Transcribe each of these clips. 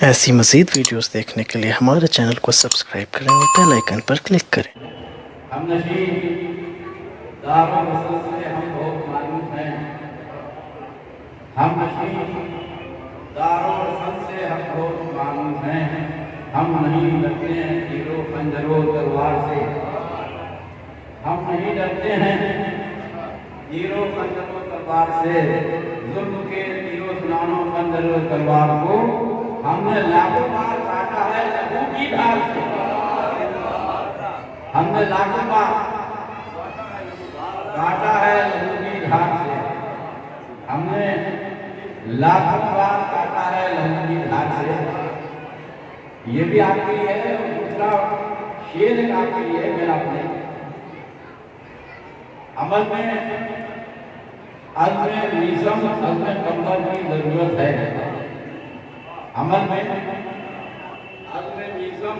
ایسی مزید ویڈیوز دیکھنے کے لیے ہمارے چینل کو سبسکرائب کریں اور بیل آئیکن پر کلک کریں۔ ہم نشین دارالرسل سے ہم بہت مایوس ہیں۔ ہم نشین دارالرسل سے ہم بہت مایوس ہیں۔ ہم نہیں ڈرتے ہیں تیروں خنجروں تلوار سے۔ ہم نہیں ڈرتے ہیں تیروں خنجروں تلوار سے۔ ظلم کے تیروں سنانوں خنجروں تلوار کو ہم نے لاکھوں بار کاٹا ہے لہو کی دھار سے۔ ہم نے لاکھوں بار کاٹا ہے لہو کی دھار سے۔ ہم نے لاکھوں بار کاٹا ہے لہو کی دھار سے۔ یہ بھی آپ کے لیے ہے اور دوسرا شیر ایک آپ کے لیے ہے میرا اپنے عمل میں عزم نیزم عزم کمبر کی ضرورت ہے۔ عمل میں عزم نیزم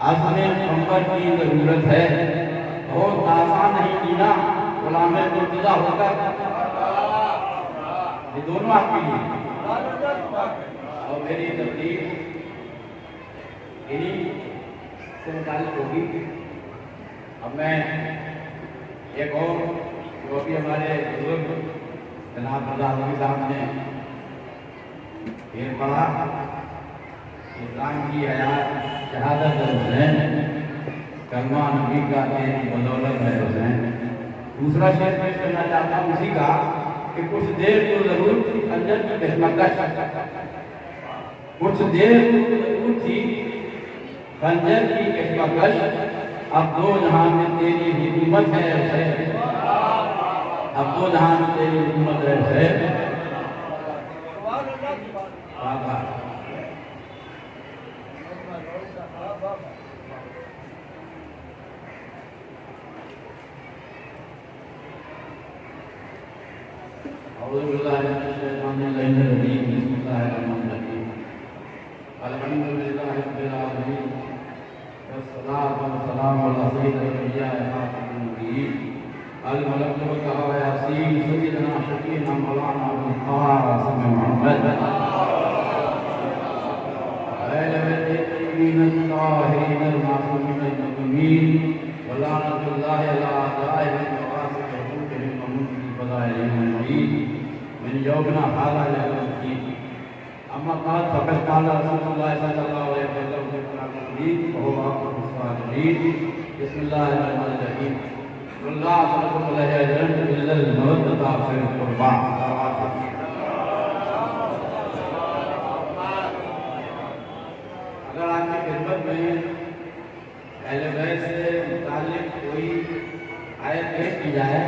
عزم کمبر کی ضرورت ہے۔ بہت آسان نہیں جینا غلام مرتضیٰ ہو کر۔ یہ دونوں آپ کے لیے اور میری تقریر انہی سے متعلق ہوگی۔ اب میں ایک اور جو بھی ہمارے بزرگ جناب رضا عالمی صاحب نے یہ پڑھا اسلام کی حیات شہادت حسین کلمہ نبی کا تیری بدولت ہے حسین۔ دوسرا شعر پیش کرنا چاہتا ہوں اسی کا کہ کچھ دیر تو ضرور تھی خنجر کی کشمکش، کچھ دیر تو ضرور تھی خنجر کی کشمکش، اب دو جہاں میں تیری حکومت ہے حسین، اب دو جہاں میں تیری حکومت ہے حسین۔ اعوذ باللہ من الشیطان الرجیم، بسم اللہ الرحمن الرحیم، الحمد للہ رب العالمین، والصلاة والسلام علی سید الانبیاء خاتم النبیین، الملک وکہا یاسین، سیدنا شفیعنا مولانا مصطفیٰ رسول محمد، اہل بیت الطیبین الطاہرین المعصومین المعصومین، ولعنۃ اللہ علی اعدائہم وغاصب حقوقہم ومنکر فضائلہم اجمعین من یومنا ھذا الی یوم الدین۔ اما بعد فقد قال رسول اللہ صلی اللہ علیہ وسلم فی القرآن المجید وهو اصدق الصادقین۔ بسم اللہ الرحمن الرحیم، اللہ صلی اللہ علیہ وسلم الا المودۃ فی القربى۔ اگر آپ کی خدمت میں اہل بیت سے متعلق کوئی آیت پیش کی جائے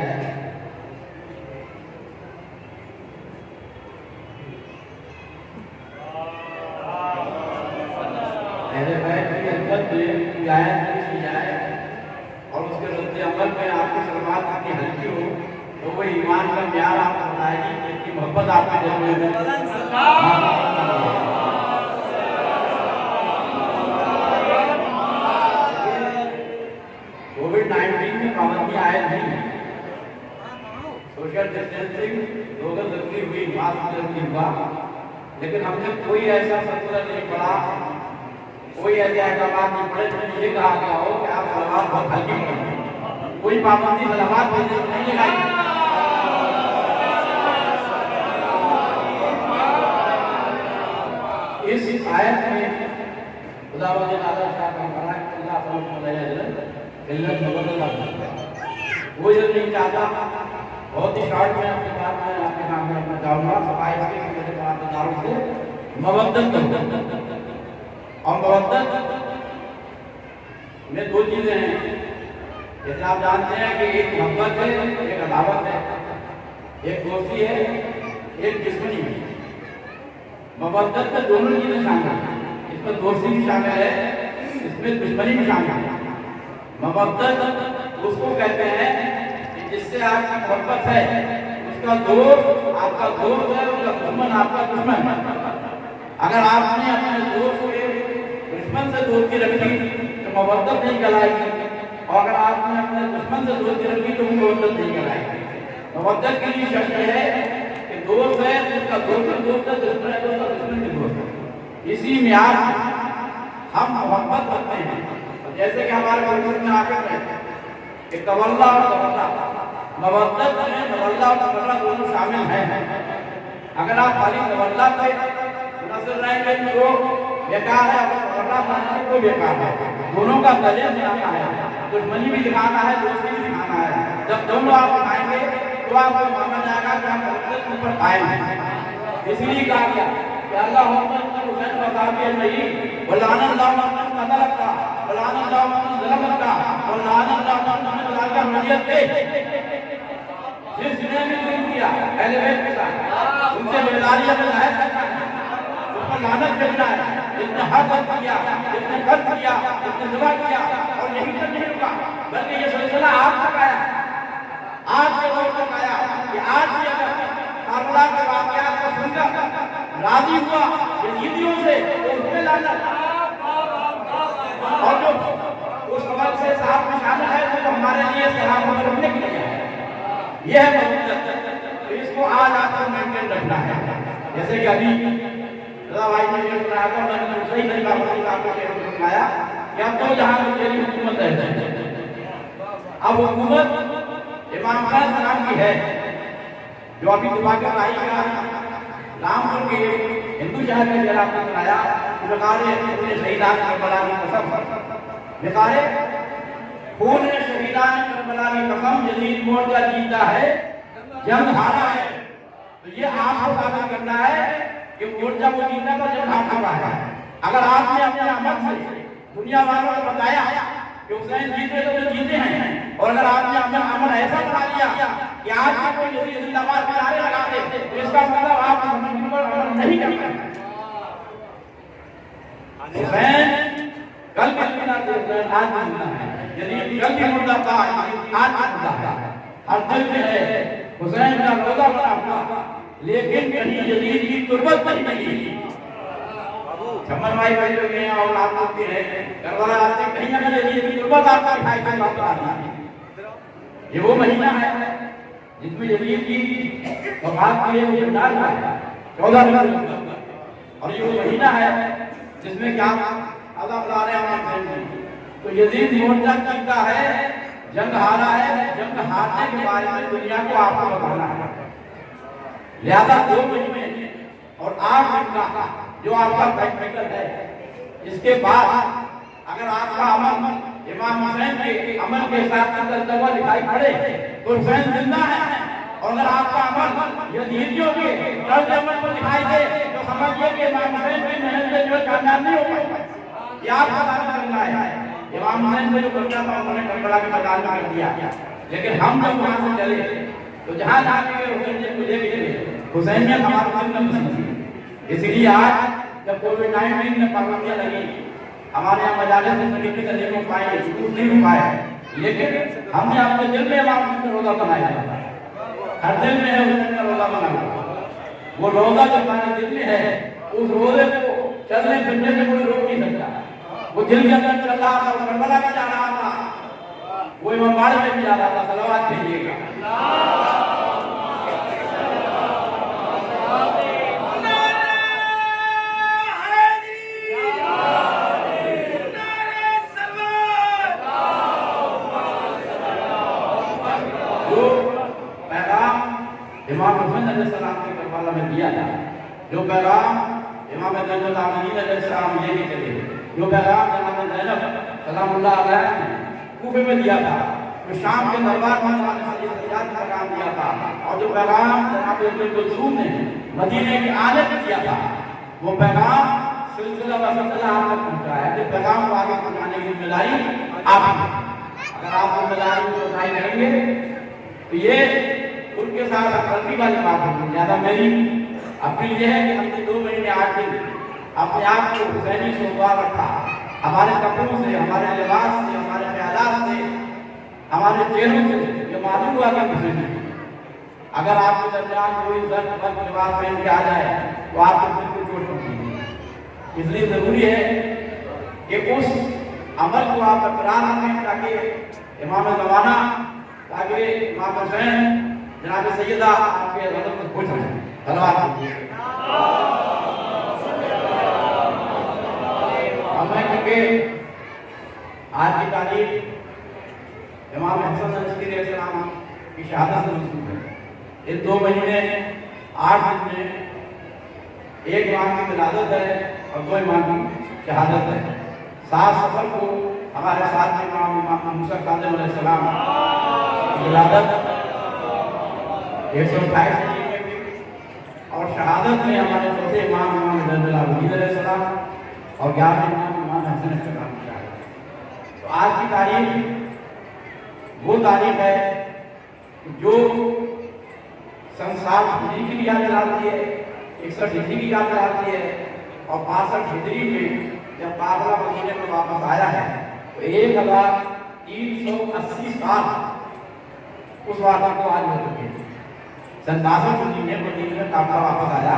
اہل بیت کی خدمت میں کوئی آیت پیش کی جائے اور اس کے رد عمل میں آپ کی سلوات اتنی ہلکی ہو تو وہ ایمان کا معیار آپ کو بتائے گی کہ اتنی محبت آپ کے دل میں ہے۔ کووڈ-19 میں پابندی عائد نہیں ہے، سوشل ڈسٹینسنگ دو گز ضروری ہوئی، ماسک ضروری ہوا، لیکن ہم نے کوئی ایسا فتویٰ نہیں پڑھا، کوئی ایسے احکامات نہیں پڑھے جس میں یہ کہا گیا ہو کہ آپ صلوات بہت ہلکی پڑھیں۔ کوئی پابندی صلوات پڑھنے کو نہیں لگائی۔ اس آیت میں خداوند تعالیٰ شاہ کا فرمان ہے کہ اللہ صلی اللہ علیہ وسلم علت مبدل، وہ یہ نہیں چاہتا۔ بہت ہی شارٹ میں آپ کے بات میں آپ کے نام میں اپنا جاؤں گا صفائی اس کے میرے بات داروں سے مبدل کرو۔ اور مبدل میں دو چیزیں ہیں، جیسے آپ جانتے ہیں کہ ایک محبت ہے ایک عداوت ہے، ایک دوستی ہے ایک دشمنی ہے۔ مبدل میں دونوں چیزیں شامل ہیں، اس میں دوستی بھی شامل ہے اس میں دشمنی بھی شامل ہے۔ مبدل اس کو کہتے ہیں کہ جس سے آپ کی محبت ہے اس کا دوست آپ کا دوست ہے، اس کا دشمن آپ کا دشمن ہے۔ اگر آپ نے اپنے دوست کے دشمن سے دوستی رکھی تو مبدل نہیں کہلائے گی، اور اگر آپ نے اپنے دشمن سے دوستی رکھی تو وہ مبدل نہیں کہلائے گی۔ مبدل کے لیے شرط یہ ہے کہ دوست ہے اس کا دوست دوست ہے، دشمن ہے تو اس کا دشمن بھی دوست ہے۔ اسی معیار ہم محبت رکھتے ہیں. جیسے کہ ہمارے مقصد میں آخر ہے کہ تولا اور تبرہ، مودت میں تولا اور تبرہ دونوں شامل ہیں. اگر آپ خالی تولا پہ نظر رہیں گے تو وہ بیکار ہے، اگر تبرہ ماننے کو بیکار ہے. دونوں کا گلے ملانا ہے، دشمنی بھی دکھانا ہے، دوستی بھی دکھانا ہے. جب دونوں آپ دکھائیں گے تو آپ کو مانا جائے گا کہ آپ مقصد کے اوپر قائم ہیں. اس لیے کہا گیا کہ اللہ محمد حسین وصحابہ اجمعین ولعن اللہ من قتل کا ولعن اللہ من ظلم کا ولعن اللہ من ذاکر حریت دے. جس نے بھی ظلم کیا اہل بیت کے ساتھ ان سے بیداریت میں ظاہر کرنا ہے، اس پر لعنت بھیجنا ہے. جس نے حق کیا، جس نے قتل کیا، جس نے ذبح کیا، اور یہی تک نہیں رکا بلکہ یہ سلسلہ آج تک آیا، آج کے دور تک آیا کہ آج بھی اگر کربلا کے واقعات کو سن کر راضی ہوا یزیدیوں سے تو اس میں لعنت، اور جو اس وقت سے صاحب میں شامل ہے تو ہمارے لیے صحابہ کو رکھنے کے لیے ہے. یہ ہے محبت، اس کو آج آپ کو مینٹین رکھنا ہے. جیسے کہ ابھی رضا بھائی نے یہ سنایا تھا، میں نے صحیح طریقہ پر آپ کو سنایا کہ اب تو جہاں میں تیری حکومت ہے. اب حکومت امام خان سلام کی ہے جو ابھی دبا کر آئی گا رامپور کے ہندو شہر میں جب آپ نے سنایا بقارے اپنے شہیدان کربلا کی قسم، بقارے خون شہیدان کربلا کی قسم، یزید مورچہ جیتا ہے جنگ ہارا ہے. تو یہ آپ کو ثابت کرنا ہے کہ مورچہ وہ جیتا تھا جنگ ہار چکا ہے. اگر آپ نے اپنے عمل سے دنیا والوں کو بتایا کہ حسین جیتے تو جیتے ہیں، اور اگر آپ نے عمل ایسا بنا لیا کہ آج بھی کوئی یزید زندہ باد کے نعرے لگاتے تو اس کا مطلب آپ مسلمان پر عمل نہیں کرتے. حسین کل بھی زندہ تھے، آج بھی زندہ ہے. یزید کل بھی مردہ تھا، آج بھی مردہ ہے. ہر دل میں ہے حسین کا روزہ بنا ہوا، لیکن کہیں یزید کی تربت نہیں ملی. چھمن بھائی بھائی جو گئے ہیں اور آپ آتے ہیں کربلا آتے ہیں، کہیں نہ یزید کی تربت آپ کا دکھائی دے بات آ رہی ہے. یہ وہ مہینہ ہے جس میں یزید کی وفات کے لیے ڈال رہا ہے 14 ربیع، اور یہ وہ مہینہ ہے جس میں کیا اللہ تعالی نے تو یزید مورچہ جیتا ہے، جنگ ہارا ہے. جنگ ہارنے کے بارے میں دنیا کو آپ کو بتانا ہے. لہذا 2 مہینے اور 8 دن کا جو آپ کا پریکٹیکل ہے، اس کے بعد اگر آپ کا عمل امام حسین کے عمل کے ساتھ چلتا ہوا دکھائی پڑے تو حسین زندہ ہے. اور اگر آپ کا عمل یزیدیوں کے طرز عمل کو دکھائی دے تو سمجھیے کہ امام حسین کی محنت سے جو کامیاب نہیں ہو پائے. یہ آپ کا ثابت کرنا ہے. امام حسین سے جو کرنا تھا انہوں نے کربلا کے میدان میں کر دیا، لیکن ہم جب وہاں سے چلے تو جہاں جہاں کے حسین کو لے کے چلے حسین نے ہمارے دل میں پسند کی. اس لیے آج جب کووڈ-19 میں پابندیاں لگی، ہمارے یہاں مجالس سے طریقے سے نہیں ہو پائے، سکوت نہیں ہو پائے، لیکن ہم نے اپنے دل میں امام حسین کا روزہ بنایا. ہر دل میں ہے حسین کا روزہ بنایا. وہ روزہ جو ہمارے دل میں ہے اس روزے کو چلنے پھرنے سے کوئی روک نہیں سکتا. وہ دل کے اندر چل رہا تھا، کربلا میں جا رہا تھا، وہ امام باڑے میں بھی جا رہا تھا. صلوات بھیجیے گا. امام حسین علیہ السلام کے کربلا میں دیا تھا، جو پیغام امام زین العابدین علیہ السلام یہ نہیں چلے، جو پیغام جناب زینب سلام اللہ علیہ نے کوفے میں دیا تھا، جو شام کے دربار میں سجاد کا پیغام دیا تھا، اور جو پیغام جناب ابن کلثوم نے مدینے کے آنے میں دیا تھا، وہ پیغام سلسلہ وسلسلہ آپ تک پہنچا ہے. کہ پیغام کو آگے پہنچانے کی ذمہ داری آپ کی. اگر آپ ذمہ داری کو اٹھائی کریں گے تو یہ ان کے ساتھ غلطی والی بات ہوگی. زیادہ میری اپیل یہ ہے کہ ہم نے 2 مہینے 8 دن اپنے آپ کو حسینی سے مبار رکھا. ہمارے کپڑوں سے، ہمارے لباس سے، ہمارے خیالات سے، ہمارے چہروں سے یہ معلوم ہوا کہ حسینی. اگر آپ کے درمیان کوئی زرد بد لباس پہن کے آ جائے تو آپ کو دل کو چوٹ پہنچے گی. اس لیے ضروری ہے کہ اس عمل کو آپ برقرار رکھیں تاکہ امام زمانہ، تاکہ امام حسین جناب سیدہ آپ کے غلط کو پوچھ رہے ہیں. صلوات کی تاریخ امام حسن عسکری علیہ السلام کی شہادت سے منسوب ہے۔ اس 2 مہینے 8 دن میں ایک امام کی ولادت ہے اور 2 امام کی شہادت ہے۔ 7 صفر کو ہمارے ساتھ کے امام موسیٰ کاظم علیہ السلام کی ولادت 128 ہجری میں ہوئی اور شہادت میں ہمارے چوتھے امام زین العابدین علیہ السلام اور 11ویں امام حسن علیہ السلام کی شہادت۔ تو آج کی تاریخ وہ تاریخ ہے جو سن 7 ہجری کی بھی یاد دلاتی ہے، 61 ہجری کی یاد دلاتی ہے اور 62 ہجری میں جب قافلہ مدینے میں واپس آیا ہے تو 1380 سال اس واقعہ کو آج ہو چکے ہیں۔ سن 62 ہجری میں مدینے میں قافلہ واپس آیا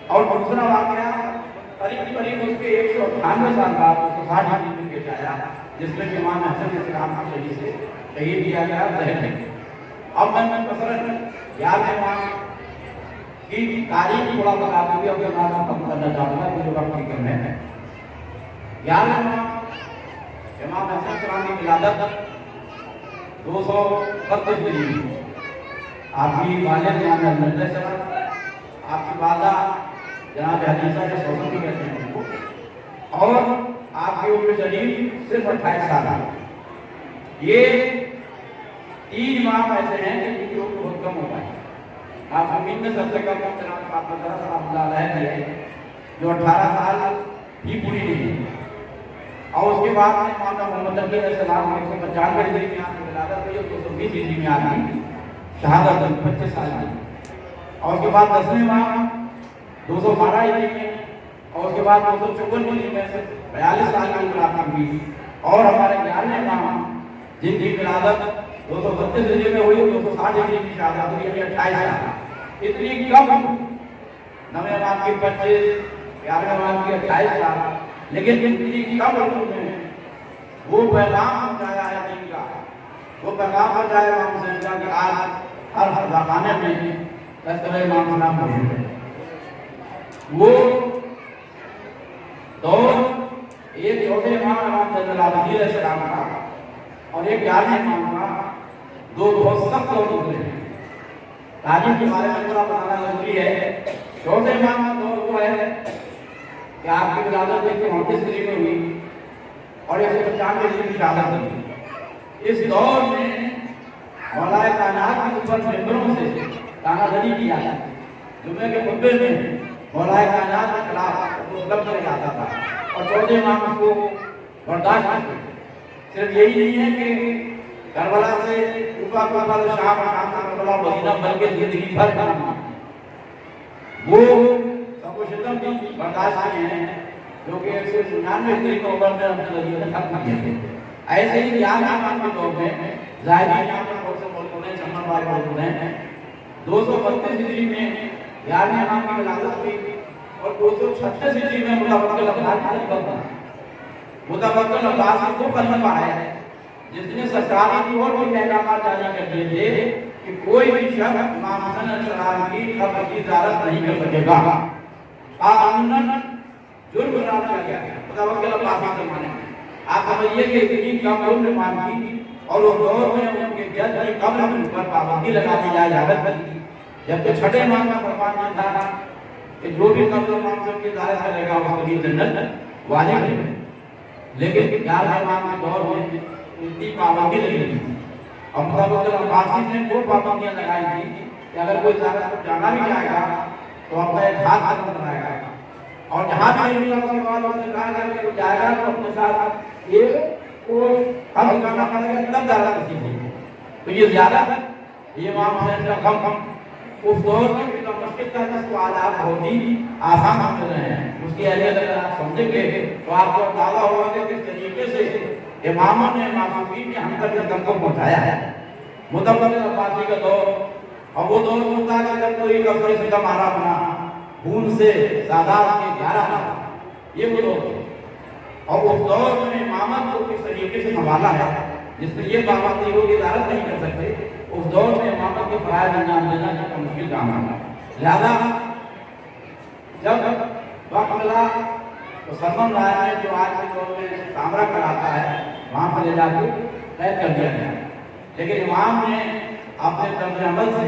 اور دوسرا واقعہ قریب اس کے 198 سال بعد 160 ہجری میں پیش آیا جس میں کہ امام حسن علیہ السلام کو شہید کیا گیا ظاہر ہے۔ اب میں مثلاً 11ویں امام کی تاریخ تھوڑا بتاتے ہوئے اپنے نام کم کرنا چاہوں گا جو وقت کی کم ہے۔ 11ویں امام حسن علیہ السلام کی ولادت 232 ہجری میں، آپ کی والد امام حسن علیہ السلام، آپ کی والدہ جناب حدیثہ کے سوسن بھی کہتے ہیں ان کو، اور آپ کی عمر شریف صرف 28 سال ہے۔ یہ 3 امام ایسے ہیں جن کی عمر بہت کم ہوتا ہے۔ آپ امین میں سب سے کم جناب فاطمہ رحمۃ اللہ علیہ ہے جو 18 سال بھی پوری نہیں ہے، اور اس کے بعد میں امام محمد علی علیہ السلام 195 ہجری میں آپ کی ولادت ہوئی اور 220 ہجری میں آپ کی شہادت 25 سال کی، اور اس کے بعد 10ویں امام 212 ہجری میں، اور اس کے بعد 254 ہجری میں سے 42 سال کی عمر آپ کی ہوئی، اور ہمارے 11ویں امام جن کی ولادت 232 ہجری میں ہوئی 260 ہجری کی شہادت ہوئی، یعنی 28 سال۔ اتنی کم 9ویں امام کی 25، 11ویں امام کی 28 سال، لیکن اتنی کم عمر میں وہ پیغام پہنچایا ہے دین کا، وہ پیغام پہنچایا امام حسین کا کہ آج ہر خانے میں تذکرہ امام حسین موجود ہے۔ وہ دور ایک چوتھے امام زین العابدین علیہ السلام کا اور ایک 11ویں امام کا، 2 بہت سخت دور گزرے ہیں۔ تاریخ کے بارے میں تھوڑا بتانا ضروری ہے۔ چوتھے امام کا دور وہ ہے کہ آپ کی ولادت 129 ہجری میں ہوئی اور 195 ہجری کی شہادت ہوئی۔ اس دور میں مولا کائنات کے اوپر ممبروں سے تانا زنی کی جاتی ہے۔ جمعے کے خطبے میں مولا کائنات کے خلاف مطلب کیا جاتا تھا اور چوتھے امام اس کو برداشت کرتے تھے۔ صرف یہی نہیں ہے کہ کربلا سے کوفہ کو شام کربلا مدینہ بلکہ زندگی بھر کا وہ سب و شتم بھی برداشت کیے ہیں جو کہ 199 ہجری کی عمر میں اپنے نبی نے ختم کیے تھے۔ ایسے ہی 11ویں امام کے دور میں زاہدی امام کے دور سے موجود ہیں، چمن والے موجود ہیں۔ 232 ہجری میں 11ویں امام کی ولادت ہوئی اور 236 ہجری میں متوکل عباس کو کلمہ پڑھایا ہے، جس نے سرکاری طور پر احکامات جاری کر دیے تھے کہ کوئی بھی شخص امام حسن علیہ السلام کی قبر کی زیارت نہیں کر سکے گا۔ قانوناً جرم قرار دیا گیا متوکل عباس کے زمانے میں۔ آپ سمجھیے کہ اتنی کم عمر امام کی اور اس دور میں ان کے جد کی قبر پر پابندی لگا دی جائے اجازت دی، جبکہ چھٹے امام کا فرمان یہ تھا کہ جو بھی قبر امام سے کی زیارت کرے گا اس کے لیے جنت واجب ہے۔ لیکن 11ویں امام کے دور میں اتنی پابندی لگی تھی اور متوکل عباسی نے وہ پابندیاں لگائی تھی کہ اگر کوئی زیارت کو جانا بھی جائے گا تو اپنا ایک ہاتھ ختم کرائے گا، اور جہاں بھی نبی صلی اللہ علیہ وسلم نے کہا کہ کوئی جائے گا تو اپنے ساتھ ایک کوئی ہم کرنا پڑے گا تب زیارت نصیب ہوگی۔ تو یہ زیارت یہ امام حسین کا غم اس دور میں مسجد کا جس کو آداب بہت ہی آسان سمجھ رہے ہیں، اس کی اہلیت اگر آپ سمجھیں گے تو آپ کو اندازہ ہوگا کہ کس طریقے سے اماموں نے معصومین کے ہم تک غم کو پہنچایا ہے۔ متوکل عباسی کا دور اور وہ دور ہوتا ہے جب کوئی کفر سے کمارا بنا خون سے سادات کے 11 بنا، یہ وہ دور ہے۔ اور اس دور میں امامت کو کس طریقے سے سنبھالا ہے جس میں یہ پابندی ہو کہ زیارت نہیں کر سکتے، اس دور میں امامت کے فرائض انجام دینا کا مشکل کام ہے۔ لہذا جب وقت ملا تو سلمان رائے نے جو آج کے دور میں کامرہ کراتا ہے وہاں پر لے جا کے قید کر دیا گیا، لیکن امام نے اپنے طرز عمل سے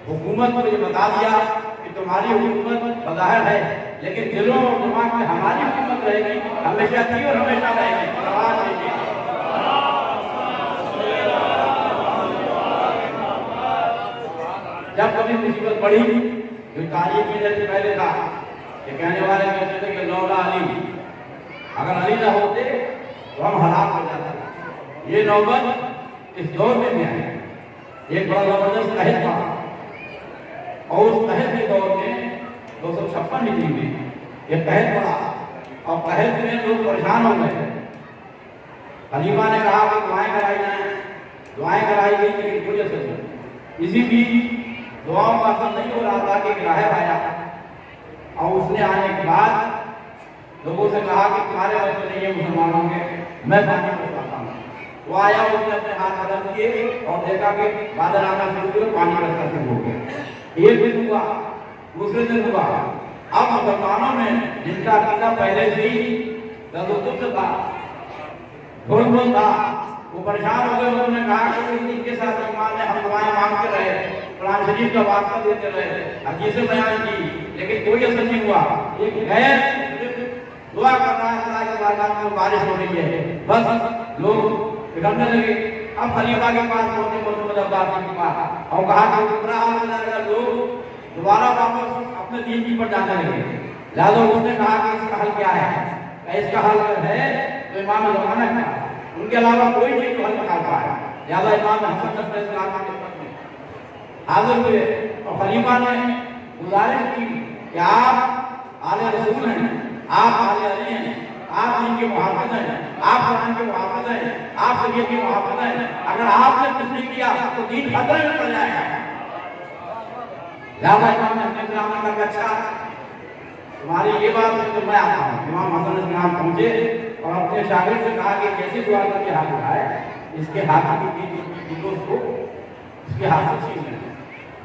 حکومت کو یہ بتا دیا کہ تمہاری حکومت بظاہر ہے لیکن دلوں اور دماغ میں ہماری حکومت رہے گی، ہمیشہ تھی اور ہمیشہ رہے گی۔ آواز دیجیے۔ جب کبھی مصیبت پڑی، جو تاریخ میں جیسے پہلے تھا کہ کہنے والے کہتے تھے کہ لولا علی، اگر علی نہ ہوتے تو ہم ہلاک ہو جاتے۔ یہ نوبت اس دور میں بھی آئی، ایک بڑا زبردست قحط تھا، اور اس قحط کے دور میں 256 ہجری میں یہ قحط پڑا، اور قحط میں لوگ پریشان ہو گئے۔ خلیفہ نے کہا کہ دعائیں کرائی جائیں، دعائیں کرائی گئی لیکن کوئی اثر نہیں۔ اسی بھی دعاؤں کا اثر نہیں ہو رہا تھا کہ ایک راہب آیا، اور اس نے آنے کے بعد لوگوں سے کہا کہ تمہارے بس میں نہیں ہے مسلمانوں کے، میں پانی پہنچاتا ہوں۔ وہ آیا، اس نے اپنے ہاتھ قدم کیے اور دیکھا کہ بادل آنا شروع ہوئے، پانی برسنا شروع ہو گیا۔ ایک دن ہوا، دوسرے دن ہوا۔ اب مسلمانوں میں جن کا عقیدہ پہلے سے ہی تذبذب تھا، بھول تھا، وہ پریشان ہو گئے۔ انہوں نے کہا کہ ان کے ساتھ ایمان میں ہم دعائیں مانگتے رہے، قرآن شریف کا واسطہ دیتے رہے، حدیثیں بیان کی، لیکن کوئی اثر نہیں ہوا۔ ایک غیر دعا کر رہا ہے اللہ کے بارگاہ میں، بارش ہو رہی ہے، بس لوگ بگڑنے لگے۔ اب خلیفہ کے پاس پہنچے محمد عباسی کے پاس، اور کہا کہ برا حال ہو جائے گا، لوگ دوبارہ واپس اپنے دین کی پر جانے لگے۔ لہٰذا اس نے کہا کہ اس کا حل کیا ہے؟ اس کا حل ہے تو امام زمانہ کا، ان کے علاوہ کوئی چیز تو حل نکال پائے۔ لہٰذا امام حسن علیہ السلام کے خدمت میں حاضر ہوئے، اور خلیفہ نے گزارش کی کہ آپ آل رسول ہیں، آپ آل علی ہیں، آپ دین کے محافظ ہیں، آپ قرآن کے محافظ ہیں، آپ شریعت کے محافظ ہیں، اگر آپ نے کچھ نہیں کیا تو دین خطرے میں پڑ جائے گا۔ لہٰذا امام حسن علیہ السلام نے کہا اچھا تمہاری یہ بات ہے تو میں آتا ہوں۔ امام حسن علیہ السلام پہنچے اور اپنے شاگرد سے کہا کہ کیسی دعا کر کے ہاتھ اٹھائے، اس کے ہاتھ کی کو اس کے ہاتھ سے چھین لیں۔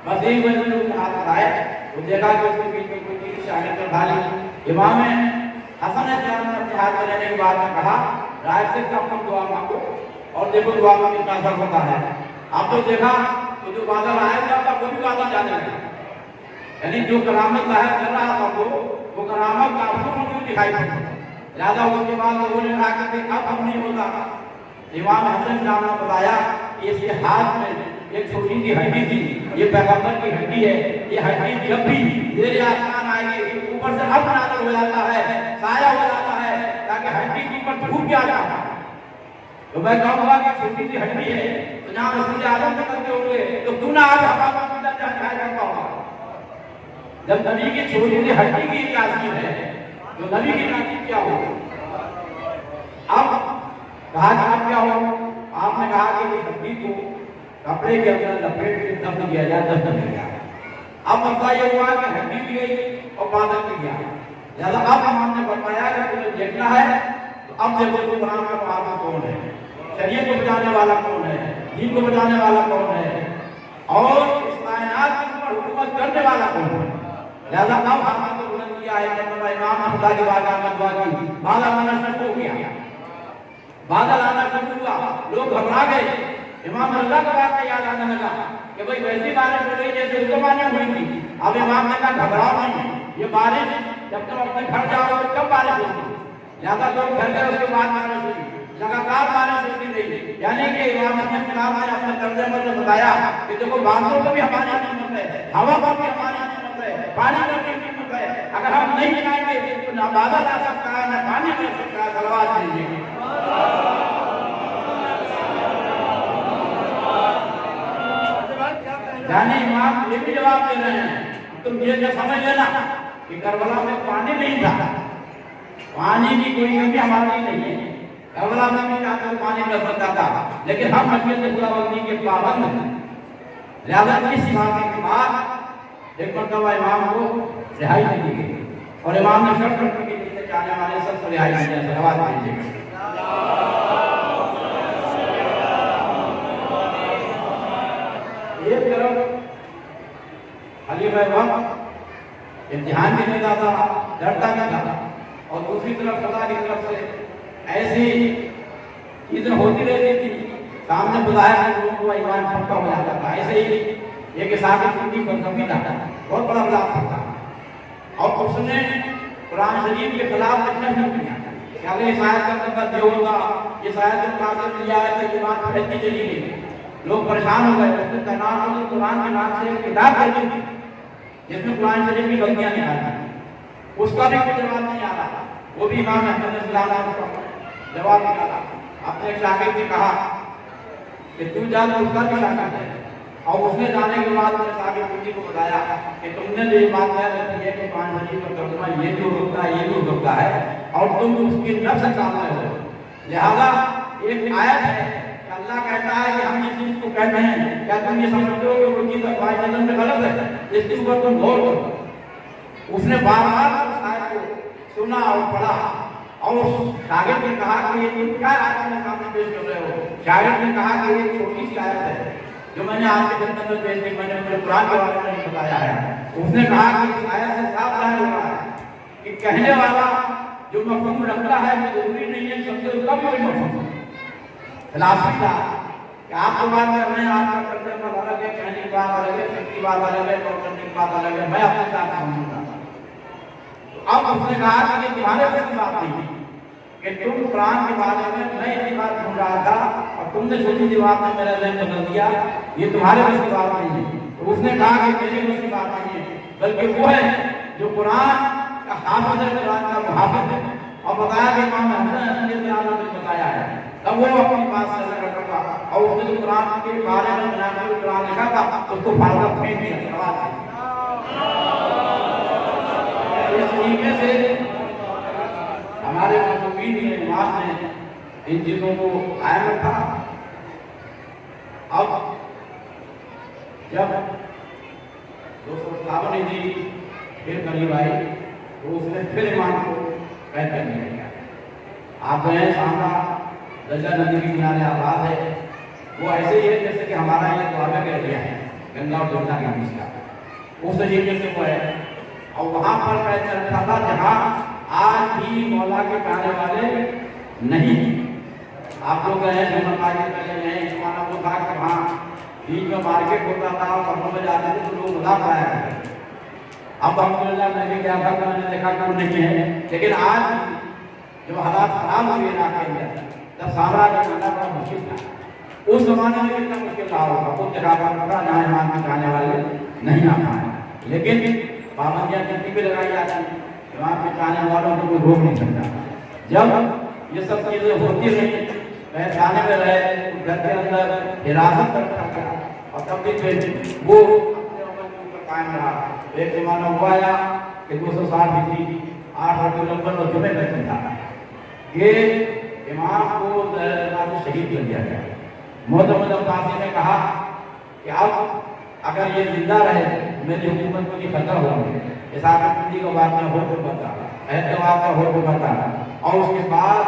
بس ایک وجہ سے اس نے ہاتھ اٹھائے، وہ دیکھا کہ اس کے بیچ میں کوئی چیز شاگرد نے اٹھا لی۔ امام حسن علیہ السلام نے اپنے ہاتھ میں لینے کے بعد میں کہا راہب سے کب تم دعا مانگو اور دیکھو دعا میں کتنا اثر ہوتا ہے۔ آپ تو دیکھا تو جو بادل آیا تھا وہ بھی بادل جانے لگا، یعنی جو کرامت ظاہر کر رہا تھا وہ کرامت کا اثر مجھے دکھائی پڑتا۔ لہٰذا اس کے بعد لوگوں نے کہا کہ اب ہم نہیں ہوتا۔ امام حسن صاحب نے بتایا کہ اس کے ہاتھ میں ایک چھوٹی سی ہڈی تھی، یہ پیغمبر کی ہڈی ہے، یہ ہڈی جب بھی زیر آسمان آئے گی اوپر سے اب نازل ہو جاتا ہے، سایہ ہو جاتا ہے، تاکہ ہڈی کے اوپر دھوپ کیا جاتا ہے۔ تو میں کہوں گا کہ چھوٹی سی ہڈی ہے، تو جہاں رسول اعظم سے کرتے ہوئے تو کیوں نہ آج ہوا کا مدد جائے کرتا ہوگا۔ جب نبی کی چھوٹی سی ہڈی کی تاثیر ہے تو نبی کی تاثیر کیا ہو؟ اب کہا کہ اب کیا ہو؟ آپ نے کہا کہ اس ہڈی کو کپڑے کے اندر لپیٹ کے دفن کیا جائے، دفن کیا جائے۔ اب مسئلہ یہ ہوا کہ ہڈی بھی گئی اور بادل بھی گیا۔ لہٰذا اب ہم نے بتایا کہ تمہیں دیکھنا ہے تو اب دیکھو تو قرآن کا محافظ کون ہے، شریعت کو بچانے والا کون ہے، دین کو بچانے والا کون ہے، اور اس کائنات کے اوپر حکومت کرنے والا کون ہے۔ لہٰذا اب ہم نے تو بلند کیا ہے کہ امام خدا کی بارگاہ میں دعا کی، بادل آنا شروع ہو گیا، بادل آنا شروع ہوا، لوگ گھبرا گئے۔ امام اللہ کا واقعہ یاد آنے لگا کہ بھئی ویسی بارش ہو رہی جیسے اس زمانے میں ہوئی تھی۔ اب امام نے کہا گھبراؤ نہیں، یہ بارش جب تم اپنے گھر جاؤ گے کب بارش ہوگی؟ لہٰذا لوگ گھر گئے، اس کے بعد بارش ہوئی، لگاتار بارش ہوتی رہی۔ یعنی کہ امام نے اپنے طرز عمل میں بتایا کہ دیکھو بادلوں کو بھی ہماری نعمت ہے، ہوا پر بھی ہماری نعمت ہے، پانی پر بھی نعمت ہے، اگر ہم نہیں چلائیں گے تو نہ بادل آ سکتا ہے نہ پانی مل سکتا ہے۔ صلوات دیجیے۔ یعنی امام یہ بھی جواب دے رہے ہیں، تم یہ سمجھ لینا کہ کربلا میں پانی نہیں تھا، پانی کی کوئی کمی ہماری نہیں ہے، کربلا میں بھی چاہتے ہو پانی مل سکتا تھا، لیکن ہم مسجد خداوندی کے پابند ہیں۔ لہٰذا اس واقعے کے بعد ایک مرتبہ امام کو رہائی نہیں دی گئی، اور امام نے شرط رکھی کہ جتنے چاہنے والے سب کو رہائی نہیں دی۔ صلوات دیجیے۔ ایک طرف خلیفہ وقت امتحان بھی لیتا تھا، ڈرتا بھی تھا، اور دوسری طرف خدا کی طرف سے ایسی چیزیں ہوتی رہتی تھی، سامنے بظاہر لوگوں کو ایمان پکا ہو جاتا تھا. ایسے ہی ایک حساب کی فلسفی تھا، بہت بڑا فلسفہ تھا، اور اس نے قرآن شریف کے خلاف لکھنا شروع کیا کہ اگر اس آیت کا مطلب یہ ہوگا، اس آیت کے مطابق مل جائے تو یہ بات پھیلتی چلی گئی. لوگ پریشان ہو گئے. اس نے تناظر قرآن کے نام سے ایک کتاب لکھی تھی جس میں قرآن شریف کی غلطیاں نکالی، اس کا بھی کوئی جواب نہیں آ رہا. وہ بھی امام احمد رضی اللہ عنہ کا جواب نکالا. اپنے ایک شاگرد سے کہا کہ تو جا تو اس کا بھی شاگرد ہے، اور اس نے جانے کے بعد میں شاگرد کو بتایا کہ تم نے جو یہ بات کہی ہے کہ قرآن شریف کا ترجمہ یہ جو ہوتا ہے یہ جو ہوتا ہے، اور تم اس کی نفس چاہ رہے ہو. لہذا ایک آیت ہے کہ اللہ کہتا ہے کہ ہم اس چیز کو کہتے ہیں، کیا تم یہ سمجھتے ہو کہ وہ چیز قرآن میں غلط ہے؟ اس کے اوپر تم غور کرو. اس نے بار بار اس آیت کو سنا اور پڑھا، اور اس شاگرد نے کہا کہ یہ تم کیا آیت میں سامنے پیش کر رہے ہو؟ شاگرد نے کہا کہ یہ چھوٹی سی آیت ہے جو میں نے آپ کے خدمت میں پیش کی، میں نے مجھے قرآن کے بارے میں نہیں بتایا ہے. اس نے کہا کہ اس آیت سے صاف ظاہر ہو رہا ہے کہ کہنے والا جو مفہوم رکھتا ہے وہ ضروری نہیں ہے سب سے اس کا بھی کوئی مفہوم فلسفی تھا کہ آپ کو بات کر رہے ہیں، آپ کا کنسرن الگ ہے، کہنے کی بات الگ ہے، فکر کی بات الگ ہے، اور کرنے کی بات الگ ہے. میں اپنے ساتھ سمجھوں گا. اب اس نے کہا کہ یہ تمہارے بس کی بات نہیں کہ تم قرآن کے بارے میں میں اتنی بات سن رہا تھا اور تم نے چھوٹی سی بات میں میرا ذہن بدل دیا، یہ تمہارے بس کی بات نہیں ہے. تو اس نے کہا کہ میرے بس کی بات نہیں ہے، بلکہ وہ ہے جو قرآن کا حافظ ہے، قرآن کا محافظ ہے. اور بتایا کہ امام حسن علی رضی اللہ عنہ نے بتایا ہے. تب وہ اپنی بات سے الگ رکھا تھا، اور اس نے جو قرآن کے بارے میں بنا کے قرآن لکھا تھا اس کو پھاڑ کر پھینک دیا. اس طریقے سے ہمارے معصومین نے امام نے ان چیزوں کو قائم رکھا. اب جب 257 ہجری پھر قریب آئی تو اس نے پھر امام کو قید کر دیا. آپ جو ہے سامنا دجلہ ندی کے کنارے آباد ہے، وہ ایسے ہی ہے جیسے کہ ہمارا یہ دوابہ کا ایریا ہے، گنگا اور جمنا کے بیچ کا، اس طریقے سے وہ ہے. اور وہاں پر قید کر رکھا تھا جہاں آج بھی مولا کے چاہنے والے نہیں. آپ لوگ گئے ہیں مارکیٹ میں گئے ہیں، زمانہ وہ تھا کہ وہاں بیچ میں مارکیٹ ہوتا تھا اور کمروں میں جاتے تھے تو لوگ مذاق اڑایا کرتے تھے. اب الحمدللہ میں بھی کیا تھا کہ میں نے دیکھا کہ نہیں ہے، لیکن آج جب حالات خراب ہوئے علاقے میں تب سامرا کا جانا بڑا مشکل تھا. اس زمانے میں کتنا مشکل رہا ہوگا، اس جگہ پر تھا جہاں امام کے چاہنے والے نہیں آ پائے، لیکن پابندیاں کتنی بھی لگائی جاتی ہیں، امام کے چاہنے والوں کو کوئی روک نہیں سکتا. جب یہ سب چیزیں ہوتی رہی، پہچانے میں رہے، گھر کے اندر حراست پر رکھا گیا اور تب بھی پھر وہ اپنے عمل کے اوپر قائم رہا. ایک زمانہ ہوا یا کہ 260 ہجری 8 ربیع الاول اور جمعے کا دن تھا کہ امام کو شہید کر دیا گیا. محترم عباسی نے کہا کہ اب اگر یہ زندہ رہے میری حکومت کو یہ خطرہ ہوگا. اس آخر کو بات میں ہو کو بتا، احتمام کا ہو کو بتا، اور اس کے بعد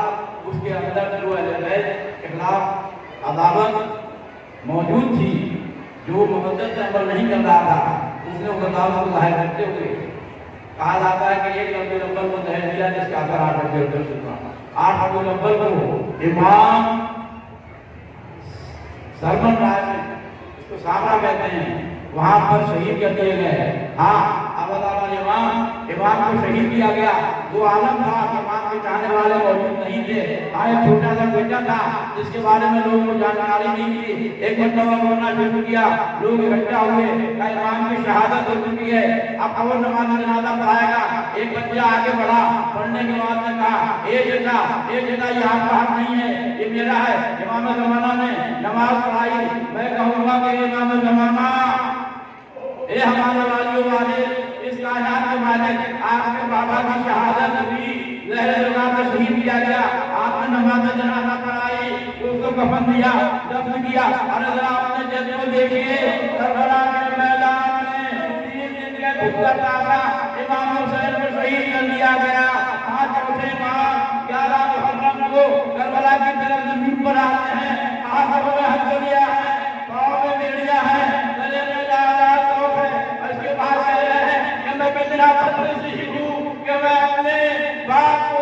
اس کے اندر جو اہل بیت کے خلاف عداوت موجود تھی، جو مقدس سے عمل نہیں کر رہا تھا، اس نے اس عداوت کو ظاہر کرتے ہوئے کہا جاتا ہے کہ 1 ربیع الاول کو دہن دیا جس کے اثر 8 ربیع الاول سے ہوا. 8 ربیع الاول کو امام سلمان رائے میں اس کو سامرا کہتے ہیں، وہاں پر شہید کر دیے گئے. ہاں امام کو شہید کیا گیا. وہ عالم تھا کہ امام کے چاہنے والے موجود نہیں تھے. ایک چھوٹا سا بیٹا تھا جس کے بارے میں لوگوں کو جانکاری نہیں تھی. ایک مرتبہ رونا شروع کیا، لوگ اکٹھا ہوئے کہ امام کی شہادت ہو چکی ہے، اب اور نماز جنازہ پڑھائے گا. ایک بچہ آگے بڑھا، پڑھنے کے بعد نے کہا اے بیٹا یہ آپ کا حق نہیں ہے، یہ میرا ہے. امام زمانہ نے نماز پڑھائی. میں کہوں گا کہ امام زمانہ، اے ہمارے والیوں والے، اس کائنات کے مالک، آپ کے بابا کی شہادت ہوئی، زہر لگا کر شہید کیا گیا. آپ نے نماز جنازہ پڑھائی، اس کو کفن دیا، دفن کیا. اور ذرا اپنے جد کو دیکھیے، کربلا کے میدان میں 3 دن کے بھوکا تازہ امام حسین کو شہید کر دیا گیا. آج چوتھے ماہ 11 محرم کو کربلا کی طرف زمین پر آتے ہیں. ہاتھوں میں ہتھوڑیاں ہیں، پاؤں میں بیڑیاں ہیں، گلے میں لالا توپ ہے. اس کے بعد کہہ رہے ہیں کہ میں کتنا پتھر سے ہوں کہ میں اپنے باپ کو